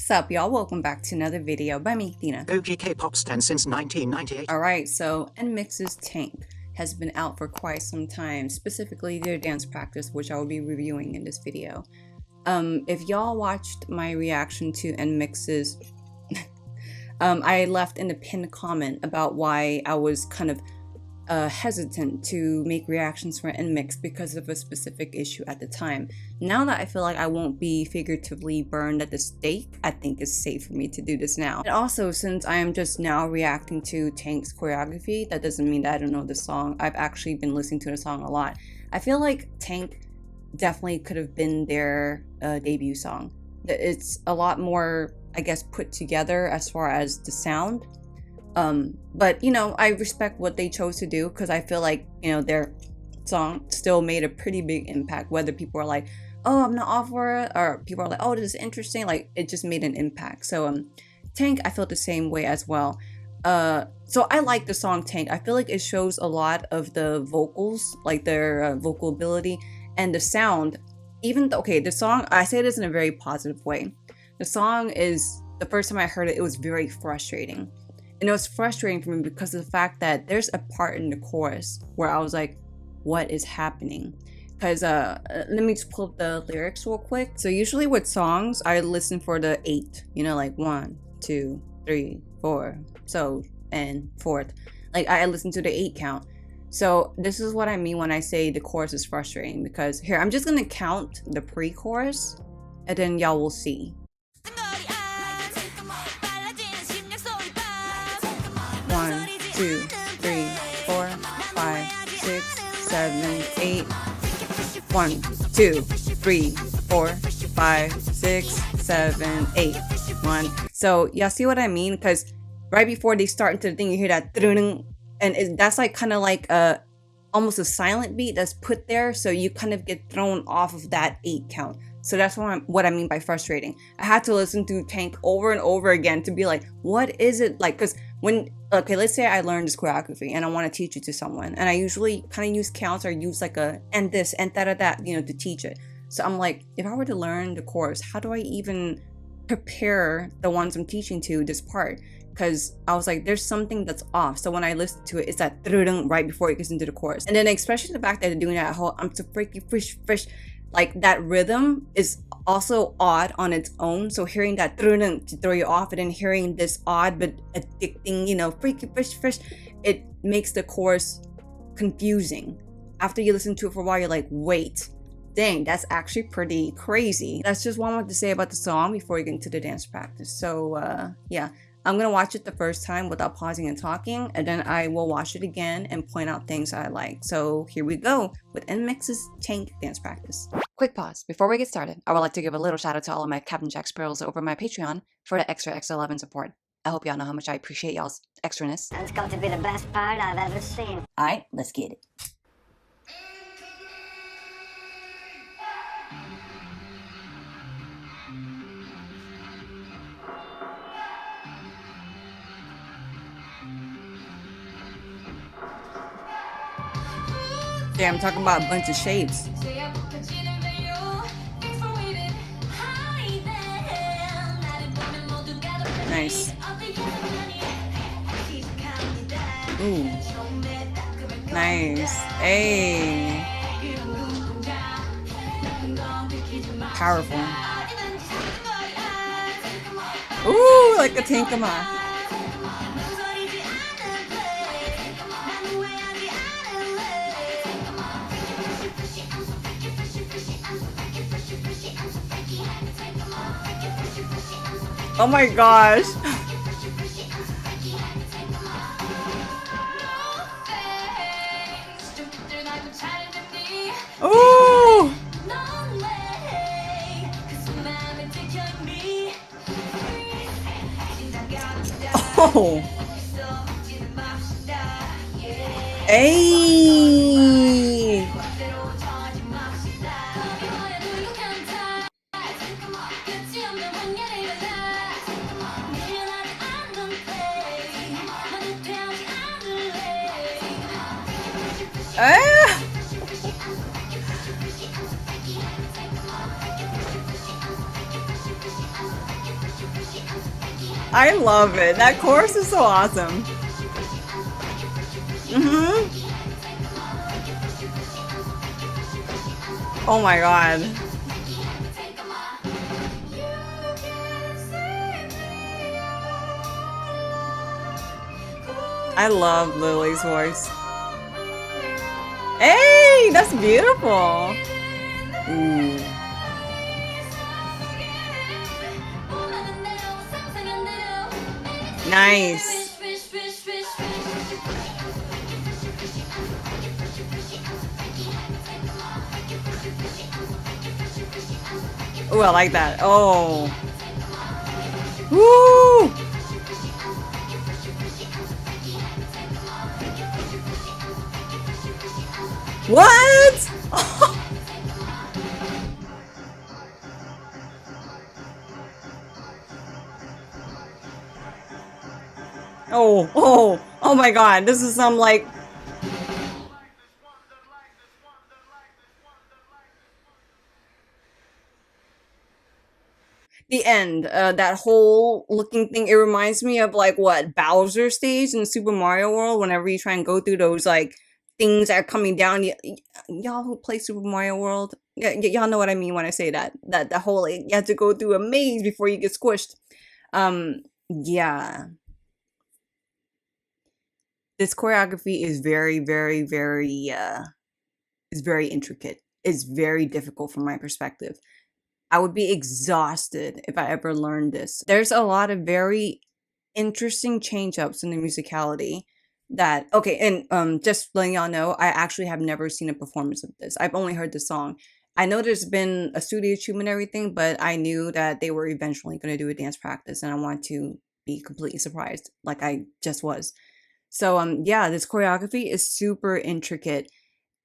Sup y'all, welcome back to another video by me, xthina. OG K-pop stan since 1998. Alright, so NMIXX's Tank has been out for quite some time, specifically their dance practice, which I will be reviewing in this video. If y'all watched my reaction to NMIXX's, I left in the pinned comment about why I was kind of hesitant to make reactions for NMIXX because of a specific issue at the time. Now that I feel like I won't be figuratively burned at the stake, I think it's safe for me to do this now. And also, since I am just now reacting to Tank's choreography, that doesn't mean that I don't know the song. I've actually been listening to the song a lot. I feel like Tank definitely could have been their debut song. It's a lot more, I guess, put together as far as the sound. But you know, I respect what they chose to do because I feel like, you know, their song still made a pretty big impact, whether people are like, oh, I'm not off for it, or people are like, oh, this is interesting. Like, it just made an impact. So Tank, I felt the same way as well. So I like the song Tank. I feel like it shows a lot of the vocals, like their vocal ability and the sound. Even though, okay, the song, I say this in a very positive way. The song is, the first time I heard it, it was very frustrating. And it was frustrating for me because of the fact that there's a part in the chorus where I was like, what is happening? Because let me just pull up the lyrics real quick. So usually with songs, I listen for the 8, you know, like 1, 2, 3, 4, so, and 4th. Like I listen to the 8 count. So this is what I mean when I say the chorus is frustrating, because here, I'm just gonna count the pre-chorus and then y'all will see. 1, 2, 3, 4, 5, 6, 7, 8. 1, 2, 3, 4, 5, 6, 7, 8. 1. So y'all see what I mean? Because right before they start into the thing, you hear that, and that's like kind of like almost a silent beat that's put there, so you kind of get thrown off of that 8 count. So that's what I mean by frustrating. I had to listen to Tank over and over again to be like, what is it like? Because when, okay, let's say I learned this choreography and I want to teach it to someone, and I usually kind of use counts or use like a and this and that, you know, to teach it. So I'm like, if I were to learn the chorus, how do I even prepare the ones I'm teaching to this part? Because I was like, there's something that's off. So when I listen to it, it's that right before it gets into the chorus. And then especially the fact that they're doing that whole I'm so freaky fresh, like that rhythm is also odd on its own. So hearing that to throw you off, and then hearing this odd but addicting, you know, freaky fresh, it makes the chorus confusing. After you listen to it for a while, you're like, wait, dang, that's actually pretty crazy. That's just what I wanted to say about the song before we get into the dance practice. So yeah, I'm gonna watch it the first time without pausing and talking, and then I will watch it again and point out things I like. So here we go with NMIXX's Tank dance practice. Quick pause. Before we get started, I would like to give a little shout out to all of my Captain Jack Sparrows over my Patreon for the extra love and support. I hope y'all know how much I appreciate y'all's extraness. It's got to be the best part I've ever seen. Alright, let's get it. Yeah, I'm talking about a bunch of shapes. Nice. Ooh. Nice. Hey. Powerful. Ooh, like a Tankama. Oh my gosh. Ooh. Oh. Hey. I love it. That chorus is so awesome. Oh my god. I love Lily's voice. Hey, that's beautiful. Ooh. Nice. Ooh, I like that. Oh. Woo! What? Oh my god. This is some like the end, that whole looking thing, it reminds me of like what Bowser stage in Super Mario World. Whenever you try and go through those like things that are coming down, y'all who play Super Mario World, y'all know what I mean when I say that. That whole like you have to go through a maze before you get squished. Yeah, this choreography is very intricate. It's very difficult from my perspective. I would be exhausted if I ever learned this. There's a lot of very interesting change ups in the musicality that okay, and just letting y'all know, I actually have never seen a performance of this. I've only heard the song. I know there's been a studio tube and everything, but I knew that they were eventually going to do a dance practice, and I want to be completely surprised, like I just was. So yeah, this choreography is super intricate.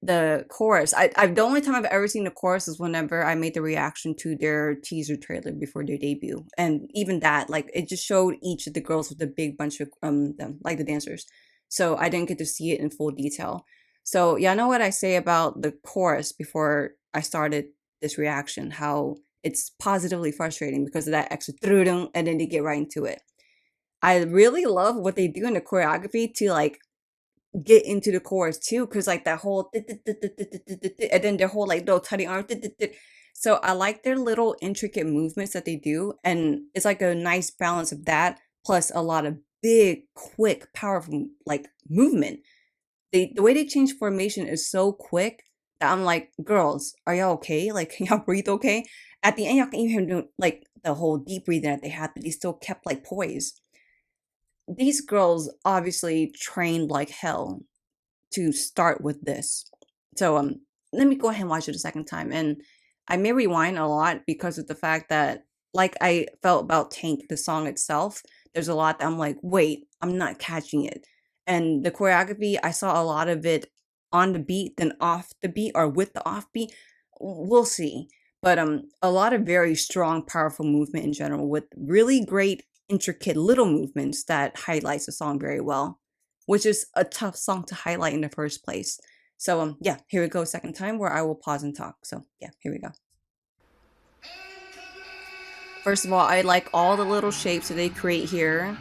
The chorus, I the only time I've ever seen the chorus is whenever I made the reaction to their teaser trailer before their debut, and even that, like, it just showed each of the girls with a big bunch of them, like the dancers. So I didn't get to see it in full detail. So yeah, I know what I say about the chorus before I started this reaction, how it's positively frustrating because of that extra trudung, and then they get right into it. I really love what they do in the choreography to like get into the chorus too, because like that whole and then their whole like little tiny arm. So I like their little intricate movements that they do, and it's like a nice balance of that plus a lot of big, quick, powerful like movement. The way they change formation is so quick that I'm like, girls, are y'all okay? Like, can y'all breathe okay? At the end, y'all can even do like the whole deep breathing that they had, but they still kept like poise. These girls obviously trained like hell to start with this. So let me go ahead and watch it a second time. And I may rewind a lot because of the fact that like I felt about Tank, the song itself, there's a lot that I'm like, wait, I'm not catching it. And the choreography, I saw a lot of it on the beat, then off the beat or with the offbeat. We'll see. But a lot of very strong, powerful movement in general with really great, intricate little movements that highlights the song very well, which is a tough song to highlight in the first place. So yeah, here we go, second time where I will pause and talk. So yeah, here we go. First of all, I like all the little shapes that they create here.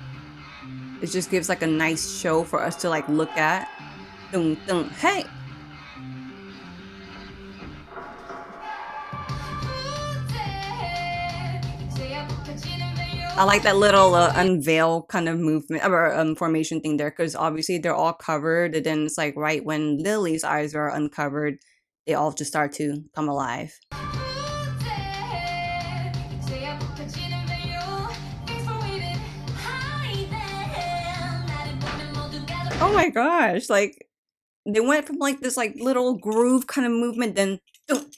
It just gives like a nice show for us to like look at. Dun, dun, hey! I like that little unveil kind of movement or formation thing there, because obviously they're all covered, and then it's like right when Lily's eyes are uncovered, they all just start to come alive. Oh my gosh, like they went from like this like little groove kind of movement, then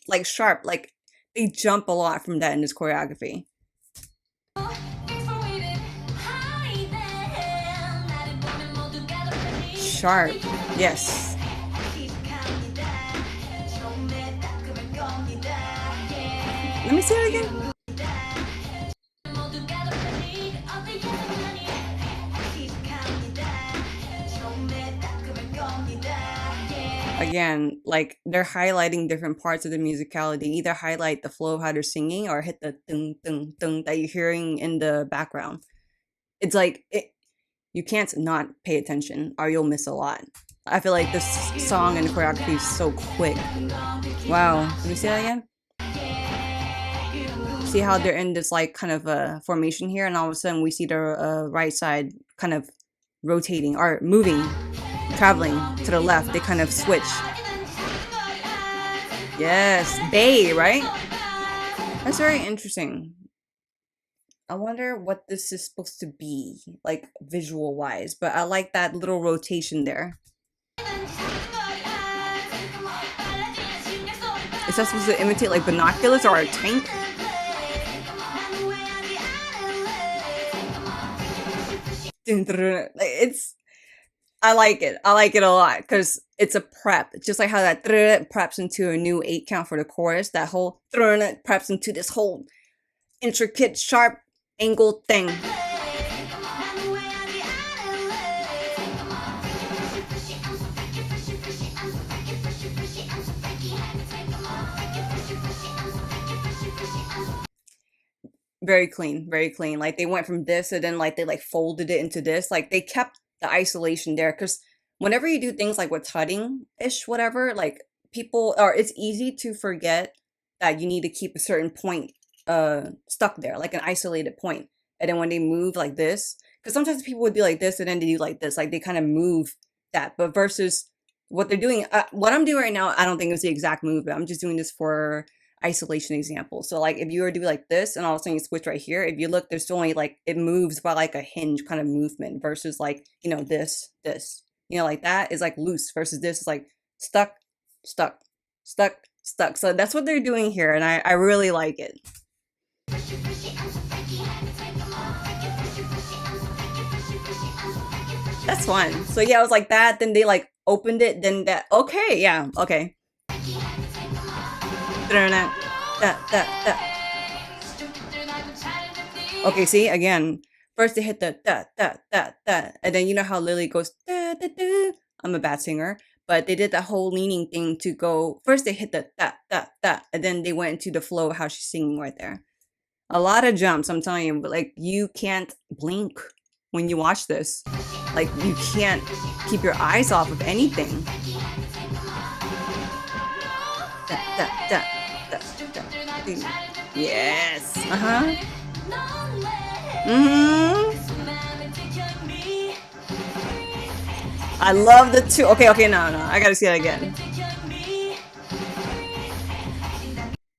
like sharp, like they jump a lot from that in this choreography. Sharp, yes. Let me see it again. Again, like they're highlighting different parts of the musicality. Either highlight the flow of how they're singing or hit the dun dun dun that you're hearing in the background. It's like you can't not pay attention or you'll miss a lot. I feel like this song and the choreography is so quick. Wow. Let me see that again. See how they're in this like kind of a formation here, and all of a sudden we see the right side kind of rotating or moving, traveling to the left. They kind of switch. Yes, Bay, right? That's very interesting. I wonder what this is supposed to be, like visual wise, but I like that little rotation there. Is that supposed to imitate like binoculars or a tank? I like it a lot because it's a prep, just like how that preps into a new 8 count for the chorus. That whole preps into this whole intricate sharp angle thing. Very clean, very clean. Like they went from this and then like they like folded it into this. Like they kept the isolation there, because whenever you do things like with tutting ish, whatever, like people, or it's easy to forget that you need to keep a certain point stuck there, like an isolated point. And then when they move like this, because sometimes people would be like this and then they do like this, like they kind of move that. But versus what they're doing, what I'm doing right now, I don't think it's the exact move, but I'm just doing this for isolation example. So like if you were to do like this and all of a sudden you switch right here, if you look, there's still only like, it moves by like a hinge kind of movement, versus like, you know, this, you know, like that is like loose, versus this is like stuck. So that's what they're doing here, and I really like it. That's fun. So yeah, it was like that, then they like opened it, then that, okay, yeah, okay. Okay, see, again, first they hit the and then you know how Lily goes da, da, da. I'm a bad singer, but they did that whole leaning thing to go, first they hit the and then they went into the flow of how she's singing right there. A lot of jumps, I'm telling you, but like you can't blink when you watch this. Like you can't keep your eyes off of anything. Yes. I love the two. Okay, no. I gotta see that again.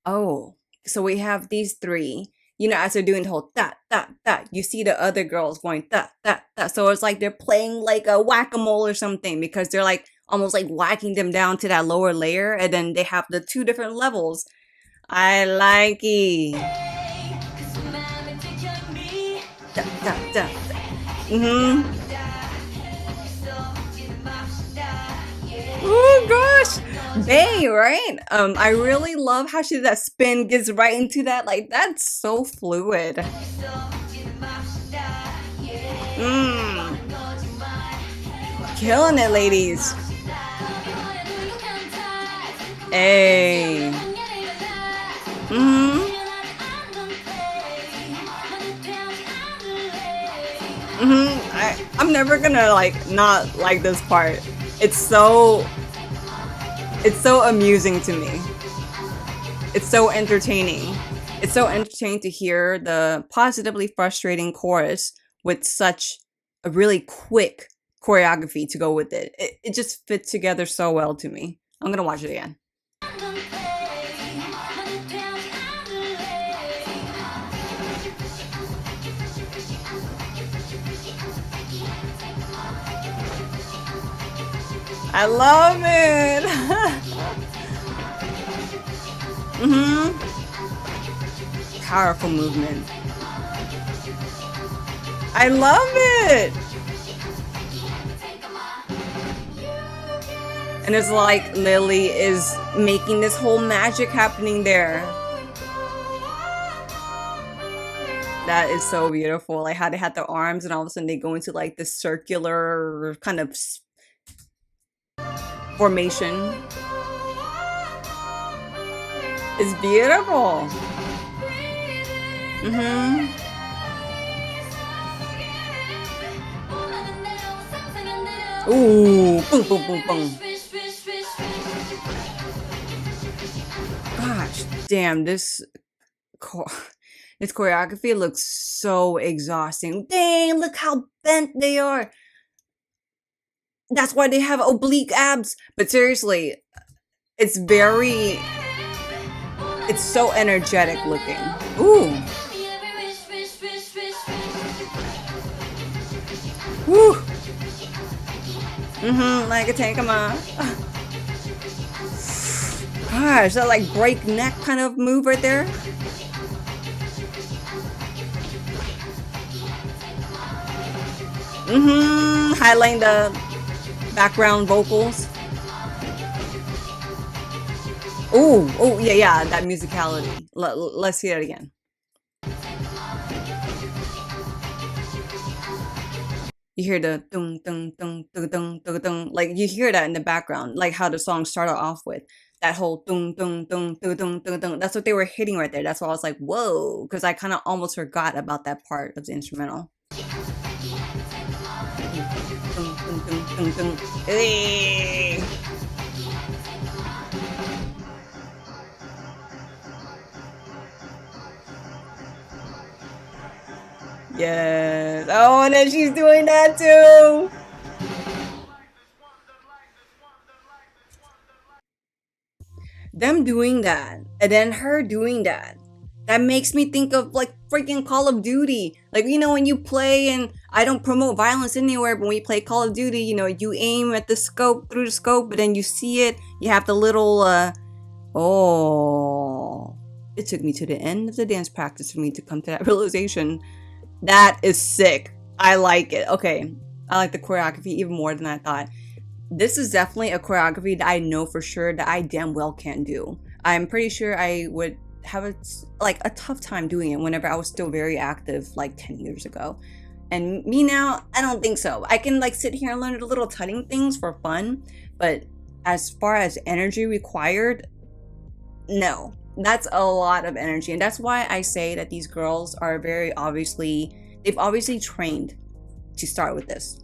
Oh, so we have these three. You know, as they're doing the whole you see the other girls going So it's like they're playing like a whack-a-mole or something, because they're like almost like whacking them down to that lower layer, and then they have the 2 different levels. I like it. Oh gosh, Bay, right? I really love how she did that spin, gets right into that. Like that's so fluid. Killing it, ladies. Hey. I'm never gonna like not like this part. It's so amusing to me. It's so entertaining. It's so entertaining to hear the positively frustrating chorus with such a really quick choreography to go with it. It just fits together so well to me. I'm gonna watch it again. I love it. Powerful movement. I love it. And it's like Lily is making this whole magic happening there. That is so beautiful. Like how they had the arms and all of a sudden they go into like this circular kind of formation. It's beautiful. Ooh, boom, boom, boom, boom. Gosh, damn, this choreography looks so exhausting. Dang, look how bent they are. That's why they have oblique abs. But seriously, it's so energetic looking. Ooh. Woo. Like a tank, come on. Gosh, that like breakneck kind of move right there. Highlighting the background vocals. Oh, yeah, that musicality. Let's see that again. You hear the dung dung dung dung dung dung dung, like you hear that in the background, like how the song started off with that whole dung dung dung dung dung dung dung. That's what they were hitting right there. That's why I was like, whoa, because I kind of almost forgot about that part of the instrumental. Dung, dung, dung, dung, dung. Hey. Yes. Oh, and then she's doing that too. Them doing that, and then her doing that. That makes me think of like freaking Call of Duty. Like, you know, when you play, and I don't promote violence anywhere, but when you play Call of Duty, you know, you aim at the scope, through the scope, but then you see it, you have the little, oh. It took me to the end of the dance practice for me to come to that realization. That is sick. I like it. Okay. I like the choreography even more than I thought. This is definitely a choreography that I know for sure that I damn well can't do. I'm pretty sure I would have a tough time doing it whenever I was still very active like 10 years ago. And me now, I don't think so. I can like sit here and learn the little tutting things for fun, but as far as energy required, no. That's a lot of energy, and that's why I say that these girls are they've obviously trained to start with this.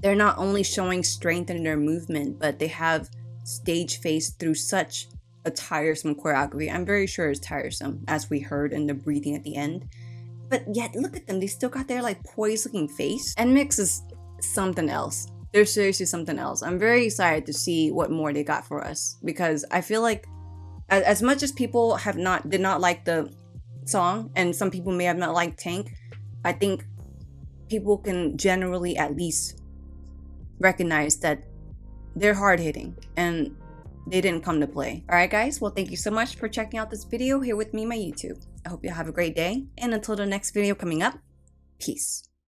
They're not only showing strength in their movement, but they have stage face through such a tiresome choreography. I'm very sure it's tiresome, as we heard in the breathing at the end. But yet, look at them. They still got their like poised looking face. NMIXX is something else. They're seriously something else. I'm very excited to see what more they got for us, because I feel like as much as people did not like the song, and some people may have not liked Tank, I think people can generally at least recognize that they're hard-hitting and they didn't come to play. Alright guys, well thank you so much for checking out this video here with me on my YouTube. I hope you have a great day, and until the next video coming up, peace.